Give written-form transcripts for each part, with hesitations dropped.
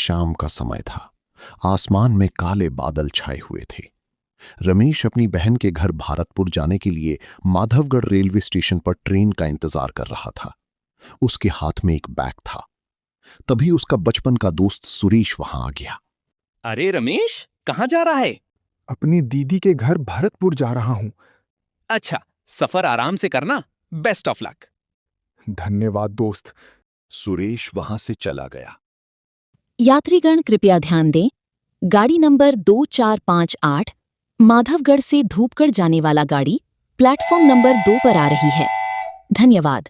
शाम का समय था। आसमान में काले बादल छाए हुए थे। रमेश अपनी बहन के घर भारतपुर जाने के लिए माधवगढ़ रेलवे स्टेशन पर ट्रेन का इंतजार कर रहा था। उसके हाथ में एक बैग था। तभी उसका बचपन का दोस्त सुरेश वहां आ गया। अरे रमेश, कहाँ जा रहा है? अपनी दीदी के घर भरतपुर जा रहा हूं। अच्छा, सफर आराम से करना। Best of luck. धन्यवाद दोस्त। सुरेश वहां से चला गया। यात्रीगण कृपया ध्यान दें, गाड़ी नंबर 2458 माधवगढ़ से धूपगढ़ जाने वाला गाड़ी प्लेटफॉर्म नंबर 2 पर आ रही है। धन्यवाद।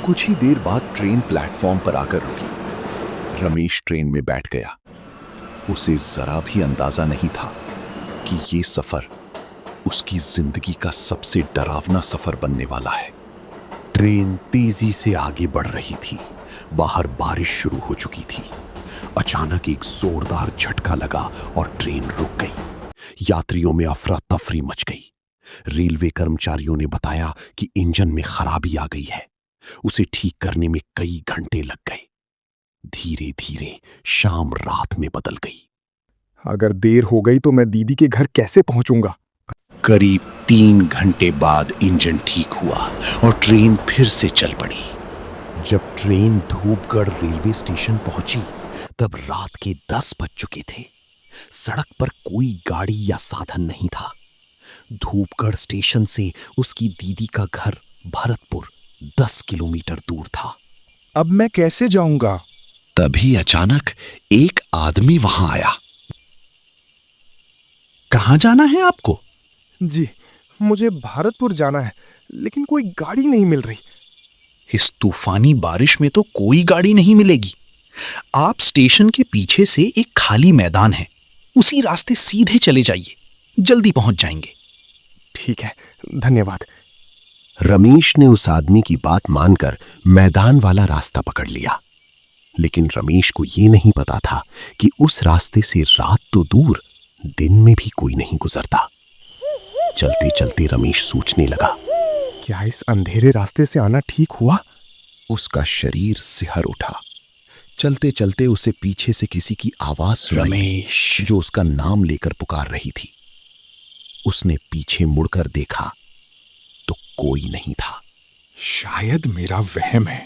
कुछ ही देर बाद ट्रेन प्लेटफॉर्म पर आकर रुकी। रमेश ट्रेन में बैठ गया। उसे जरा भी अंदाजा नहीं था कि ये सफर उसकी जिंदगी का सबसे डरावना सफर बनने वाला है। ट्रेन तेजी से आगे बढ़ रही थी। बाहर बारिश शुरू हो चुकी थी। अचानक एक जोरदार झटका लगा और ट्रेन रुक गई। यात्रियों में अफरा तफरी मच गई। रेलवे कर्मचारियों ने बताया कि इंजन में खराबी आ गई है। उसे ठीक करने में कई घंटे लग गए। धीरे धीरे शाम रात में बदल गई। अगर देर हो गई तो मैं दीदी के घर कैसे पहुंचूंगा? करीब 3 घंटे बाद इंजन ठीक हुआ और ट्रेन फिर से चल पड़ी। जब ट्रेन धूपगढ़ रेलवे स्टेशन पहुंची तब रात के 10 बज चुके थे। सड़क पर कोई गाड़ी या साधन नहीं था। धूपगढ़ स्टेशन से उसकी दीदी का घर भरतपुर 10 किलोमीटर दूर था। अब मैं कैसे जाऊंगा? तभी अचानक एक आदमी वहां आया। कहां जाना है आपको? जी, मुझे भारतपुर जाना है, लेकिन कोई गाड़ी नहीं मिल रही। इस तूफानी बारिश में तो कोई गाड़ी नहीं मिलेगी। आप स्टेशन के पीछे से एक खाली मैदान है, उसी रास्ते सीधे चले जाइए, जल्दी पहुंच जाएंगे। ठीक है, धन्यवाद। रमेश ने उस आदमी की बात मानकर मैदान वाला रास्ता पकड़ लिया। लेकिन रमेश को यह नहीं पता था कि उस रास्ते से रात तो दूर दिन में भी कोई नहीं गुजरता। चलते चलते रमेश सोचने लगा, क्या इस अंधेरे रास्ते से आना ठीक हुआ? उसका शरीर सिहर उठा। चलते चलते उसे पीछे से किसी की आवाज सुनाई, रमेश, जो उसका नाम लेकर पुकार रही थी। उसने पीछे मुड़कर देखा तो कोई नहीं था। शायद मेरा वहम है।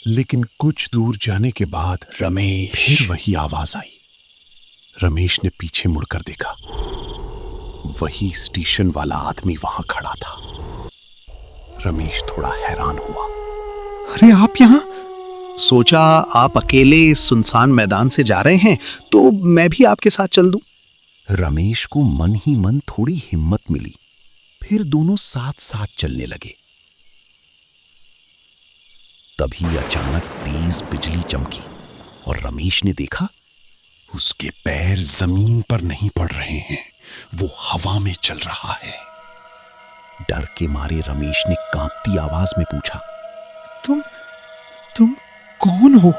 लेकिन कुछ दूर जाने के बाद रमेश, फिर वही आवाज आई। रमेश ने पीछे मुड़कर देखा। वही स्टेशन वाला आदमी वहां खड़ा था। रमेश थोड़ा हैरान हुआ। अरे आप यहाँ? सोचा आप अकेले इस सुनसान मैदान से जा रहे हैं तो मैं भी आपके साथ चल दूं। रमेश को मन ही मन थोड़ी हिम्मत मिली। फिर दोनों साथ साथ चलने लगे। तभी अचानक तेज बिजली चमकी और रमेश ने देखा उसके पैर जमीन पर नहीं पड़ रहे हैं, वो हवा में चल रहा है। डर के मारे रमेश ने कांपती आवाज में पूछा, तुम कौन हो?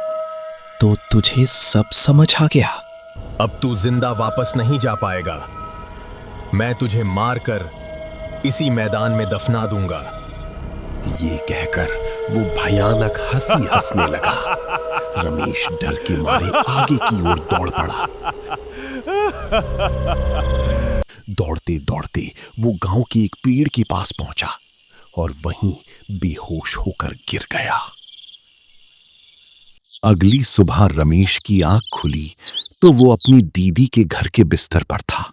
तो तुझे सब समझ आ गया। अब तू जिंदा वापस नहीं जा पाएगा। मैं तुझे मारकर इसी मैदान में दफना दूंगा। ये कहकर वो भयानक हंसी हंसने लगा। रमेश डर के मारे आगे की ओर दौड़ पड़ा। दौड़ते दौड़ते वो गांव के एक पेड़ के पास पहुंचा और वहीं बेहोश होकर गिर गया। अगली सुबह रमेश की आंख खुली तो वो अपनी दीदी के घर के बिस्तर पर था।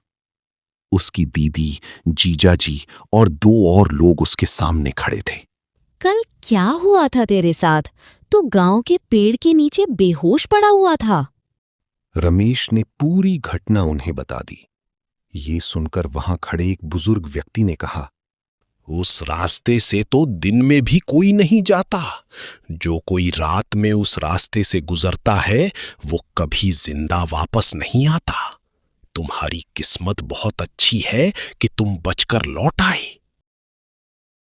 उसकी दीदी, जीजाजी और 2 और लोग उसके सामने खड़े थे। कल क्या हुआ था तेरे साथ? तू गांव के पेड़ के नीचे बेहोश पड़ा हुआ था। रमेश ने पूरी घटना उन्हें बता दी। ये सुनकर वहां खड़े एक बुजुर्ग व्यक्ति ने कहा, उस रास्ते से तो दिन में भी कोई नहीं जाता। जो कोई रात में उस रास्ते से गुजरता है वो कभी जिंदा वापस नहीं आता। तुम्हारी किस्मत बहुत अच्छी है कि तुम बचकर लौट आए।